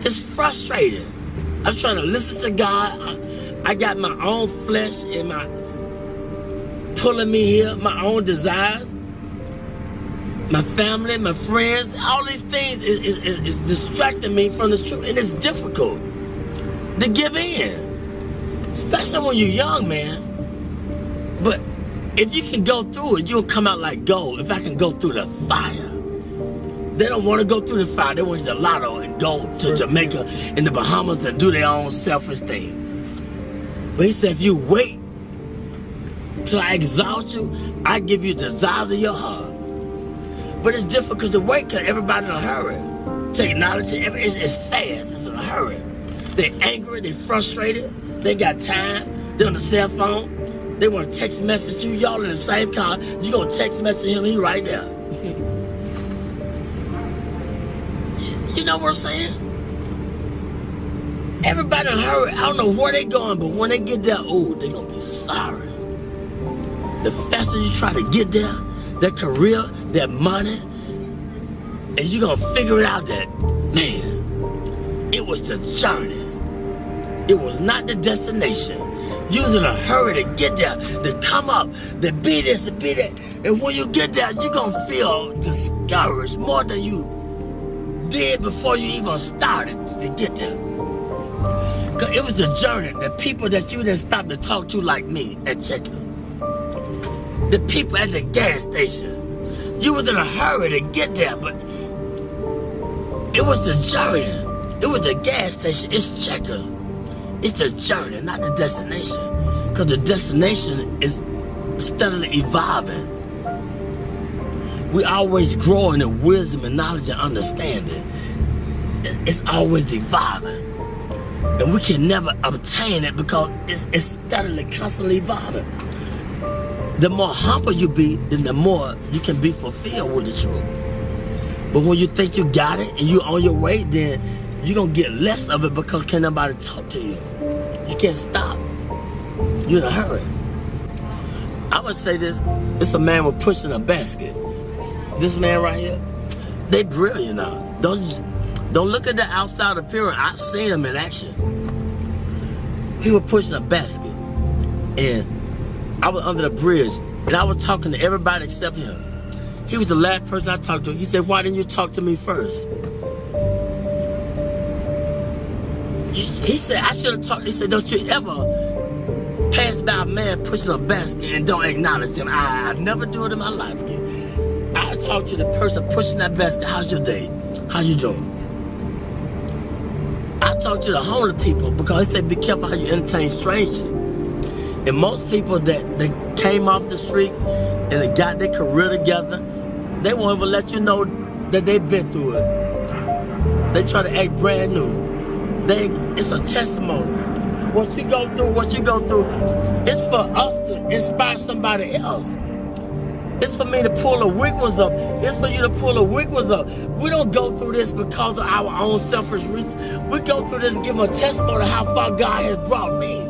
It's frustrating. I'm trying to listen to God. I got my own flesh and my pulling me here, my own desires, my family, my friends, all these things is distracting me from the truth, and it's difficult to give in, especially when you're young, man. But if you can go through it, you'll come out like gold. If I can go through the fire. They don't want to go through the fire. They want to the lotto and go to Jamaica and the Bahamas and do their own selfish thing. But he said, if you wait till I exalt you, I give you the desires of your heart. But it's difficult to wait because everybody's in a hurry. Technology, it's fast, it's in a hurry. They're angry, they're frustrated, they ain't got time, they're on the cell phone, they want to text message you, y'all in the same car, you gonna text message him, he right there. You know what I'm saying? Everybody in a hurry, I don't know where they going, but when they get there, oh, they gonna be sorry. The faster you try to get there, that career, that money, and you gonna figure it out that, man, it was the journey. It was not the destination. You was in a hurry to get there, to come up, to be this, to be that. And when you get there, you gonna feel discouraged more than you did before you even started to get there. Cause it was the journey, the people that you didn't stop to talk to like me at checkout. The people at the gas station. You was in a hurry to get there, but it was the journey. It was the gas station. It's Checkers. It's the journey, not the destination. Because the destination is steadily evolving. We always growing in wisdom and knowledge and understanding. It's always evolving. And we can never obtain it because it's steadily, constantly evolving. The more humble you be, then the more you can be fulfilled with the truth. But when you think you got it and you on your way, then you're going to get less of it because can't nobody talk to you. You can't stop. You're in a hurry. I would say this, it's a man with pushing a basket. This man right here, they brilliant now. Don't look at the outside appearance. I've seen him in action. He was pushing a basket. And I was under the bridge, and I was talking to everybody except him. He was the last person I talked to. He said, why didn't you talk to me first? He said, I should have talked. He said, don't you ever pass by a man pushing a basket and don't acknowledge him. I never do it in my life again. I talk to the person pushing that basket. How's your day? How you doing? I talk to the homeless people because he said, be careful how you entertain strangers. And most people that they came off the street and they got their career together, they won't even let you know that they've been through it. They try to act brand new. It's a testimony. What you go through, it's for us to inspire somebody else. It's for me to pull the weak ones up. It's for you to pull the weak ones up. We don't go through this because of our own selfish reasons. We go through this and give them a testimony of how far God has brought me.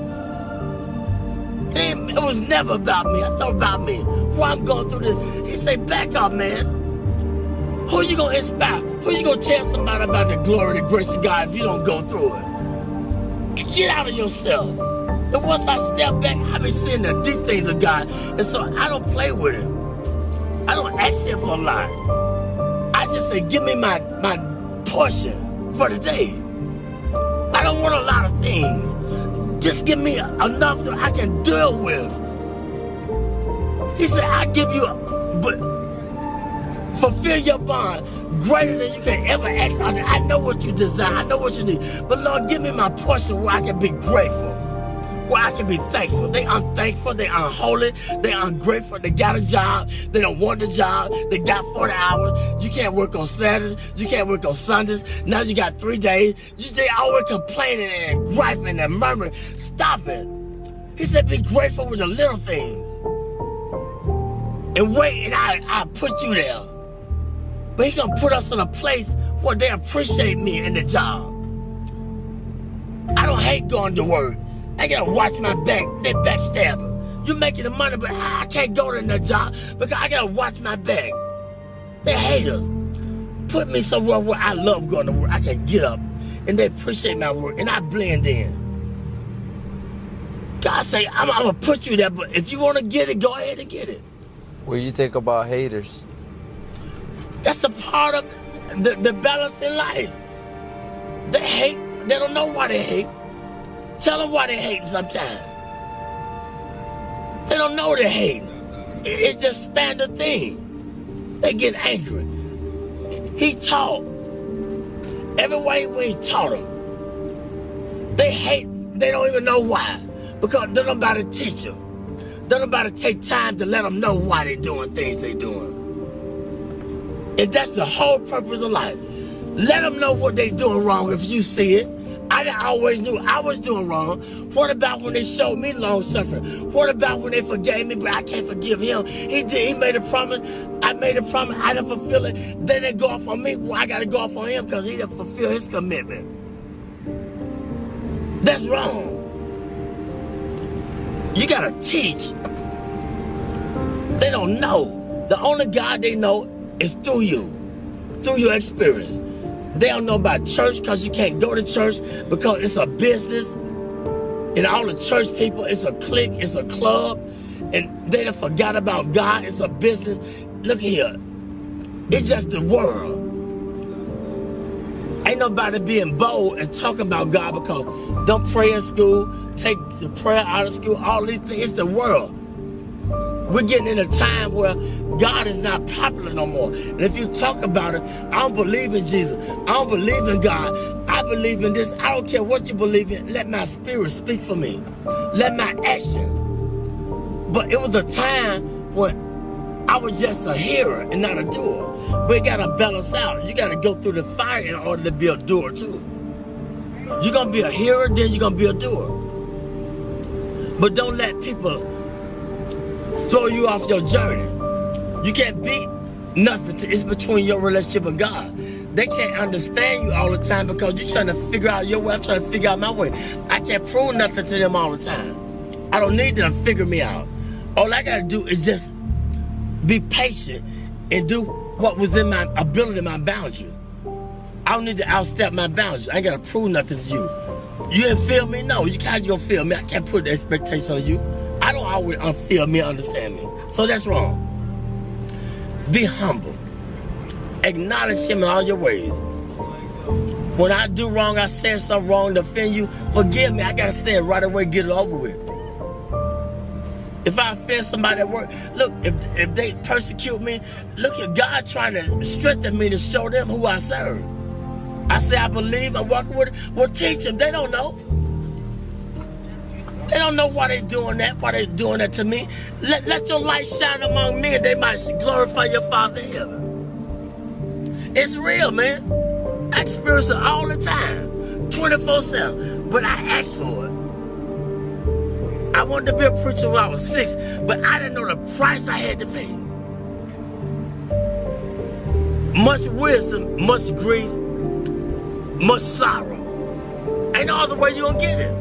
It was never about me. I thought about me. Why I'm going through this. He said, back up, man. Who you going to inspire? Who you going to tell somebody about the glory and the grace of God if you don't go through it? Get out of yourself. And once I step back, I be seeing the deep things of God. And so I don't play with it. I don't ask him for a lot. I just say, give me my portion for the day. I don't want a lot of things. Just give me enough that I can deal with. He said, I give you, but fulfill your bond greater than you can ever ask. I know what you desire. I know what you need. But Lord, give me my portion where I can be grateful. Where I can be thankful. They unthankful, they unholy, they ungrateful, they got a job, they don't want the job, they got 40 hours, you can't work on Saturdays, you can't work on Sundays, now you got 3 days, they always complaining and griping and murmuring. Stop it. He said be grateful with the little things. And wait, and I put you there. But he gonna put us in a place where they appreciate me in the job. I don't hate going to work. I gotta watch my back, they backstabber. You making the money, but I can't go to that job because I gotta watch my back. They haters. Put me somewhere where I love going to work. I can get up, and they appreciate my work, and I blend in. God say, I'm gonna put you there, but if you wanna get it, go ahead and get it. What do you think about haters? That's a part of the balance in life. They hate, they don't know why they hate. Tell them why they hating sometimes. They don't know they're hating. It's just standard thing. They get angry. He taught. Every way he taught them. They hate, they don't even know why. Because they don't nobody teach them. They don't nobody take time to let them know why they're doing things they're doing. And that's the whole purpose of life. Let them know what they're doing wrong if you see it. I always knew I was doing wrong. What about when they showed me long suffering? What about when they forgave me, but I can't forgive him? He made a promise. I made a promise. I didn't fulfill it. Then they go off on me. Well, I got to go off on him because he didn't fulfill his commitment. That's wrong. You got to teach. They don't know. The only God they know is through you, through your experience. They don't know about church because you can't go to church because it's a business. And all the church people, it's a clique, it's a club. And they done forgot about God, it's a business. Look here, it's just the world. Ain't nobody being bold and talking about God because don't pray in school, take the prayer out of school, all these things, it's the world. We're getting in a time where God is not popular no more. And if you talk about it, I don't believe in Jesus. I don't believe in God. I believe in this. I don't care what you believe in. Let my spirit speak for me. Let my action. But it was a time when I was just a hearer and not a doer. But you got to balance out. You got to go through the fire in order to be a doer too. You're going to be a hearer, then you're going to be a doer. But don't let people throw you off your journey. You can't beat nothing. It's between your relationship with God. They can't understand you all the time because you're trying to figure out your way. I'm trying to figure out my way. I can't prove nothing to them all the time. I don't need them to figure me out. All I got to do is just be patient and do what was in my ability, my boundary. I don't need to outstep my boundaries. I ain't got to prove nothing to you. You didn't feel me? No. You can't gonna feel me. I can't put the expectation on you. I don't always feel me, understand me. So that's wrong. Be humble. Acknowledge him in all your ways. When I do wrong, I said something wrong to offend you, forgive me. I got to say it right away, get it over with. If I offend somebody at work, look, if they persecute me, look at God trying to strengthen me to show them who I serve. I say I believe, I'm walking with it. Well, teach them. They don't know. They don't know why they're doing that to me. Let your light shine among men. They might glorify your Father in heaven. It's real, man. I experience it all the time, 24/7. But I asked for it. I wanted to be a preacher when I was 6, but I didn't know the price I had to pay. Much wisdom, much grief, much sorrow. Ain't no other way you gonna get it.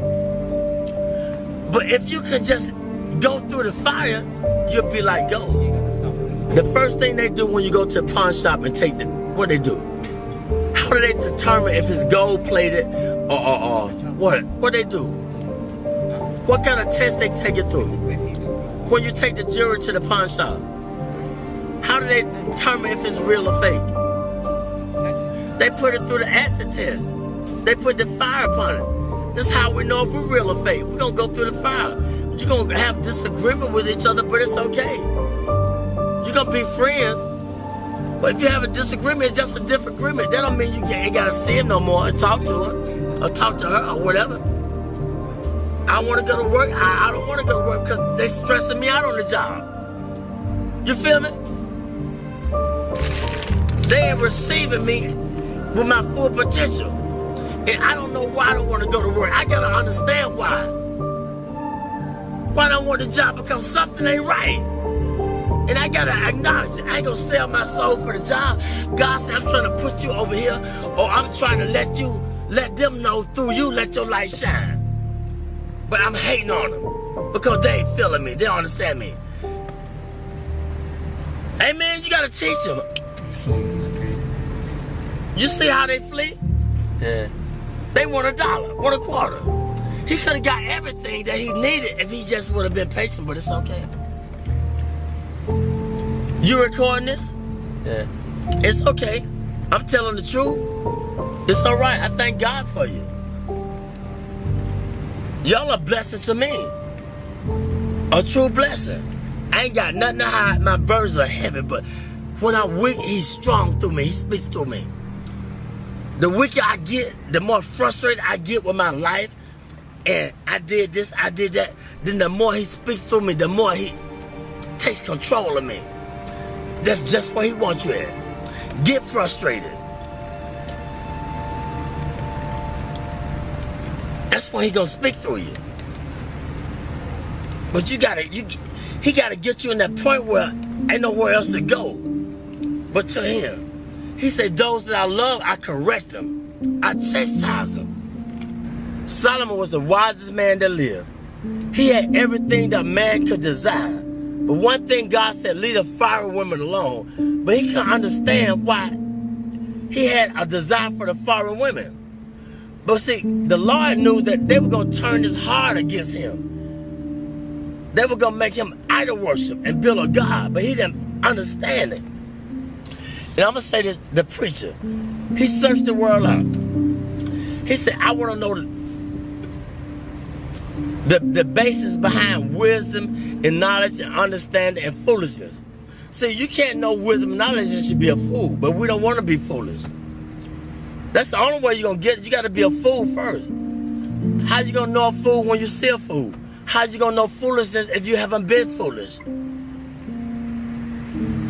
But if you can just go through the fire, you'll be like gold. The first thing they do when you go to a pawn shop and take what they do? How do they determine if it's gold plated or what? What they do? What kind of test they take it through? When you take the jewelry to the pawn shop, how do they determine if it's real or fake? They put it through the acid test. They put the fire upon it. That's how we know if we're real or fake. We're going to go through the fire. You're going to have disagreement with each other, but it's okay. You're going to be friends. But if you have a disagreement, it's just a different agreement. That don't mean you ain't got to see him no more and talk to him or talk to her or whatever. I want to go to work. I don't want to go to work because they're stressing me out on the job. You feel me? They ain't receiving me with my full potential. And I don't know why I don't want to go to work. I got to understand why. Why I don't want the job? Because something ain't right. And I got to acknowledge it. I ain't going to sell my soul for the job. God said, I'm trying to put you over here, or I'm trying to let them know through you, let your light shine. But I'm hating on them because they ain't feeling me. They don't understand me. Amen. You got to teach them. You see how they flee? Yeah. They want $1, want a quarter. He could have got everything that he needed if he just would have been patient, but it's okay. You recording this? Yeah. It's okay. I'm telling the truth. It's all right. I thank God for you. Y'all a blessing to me. A true blessing. I ain't got nothing to hide. My burdens are heavy, but when I'm weak, he's strong through me. He speaks through me. The weaker I get, the more frustrated I get with my life, and I did this, I did that, then the more he speaks through me, the more he takes control of me. That's just where he wants you at. Get frustrated. That's when he gonna speak through you. But he gotta get you in that point where ain't nowhere else to go but to him. He said, those that I love, I correct them. I chastise them. Solomon was the wisest man that lived. He had everything that man could desire. But one thing God said, leave the foreign women alone. But he couldn't understand why he had a desire for the foreign women. But see, the Lord knew that they were going to turn his heart against him. They were going to make him idol worship and build a God. But he didn't understand it. And I'm going to say this, the preacher, he searched the world out. He said, I want to know the basis behind wisdom and knowledge and understanding and foolishness. See, you can't know wisdom and knowledge and should be a fool, but we don't want to be foolish. That's the only way you're going to get it. You got to be a fool first. How you going to know a fool when you see a fool? How you going to know foolishness if you haven't been foolish?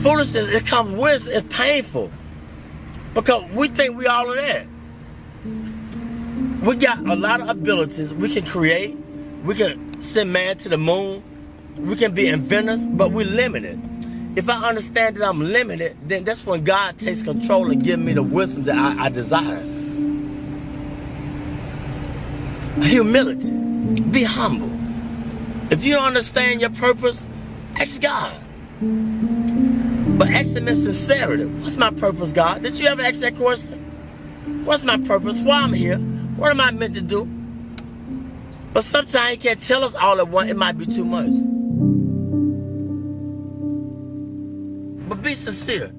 Foolishness, it comes with, it's painful. Because we think we all of that. We got a lot of abilities. We can create. We can send man to the moon. We can be inventors, but we're limited. If I understand that I'm limited, then that's when God takes control and gives me the wisdom that I desire. Humility. Be humble. If you don't understand your purpose, ask God. But ask him in sincerity. What's my purpose, God? Did you ever ask that question? What's my purpose? Why I'm here? What am I meant to do? But sometimes he can't tell us all at once. It might be too much. But be sincere.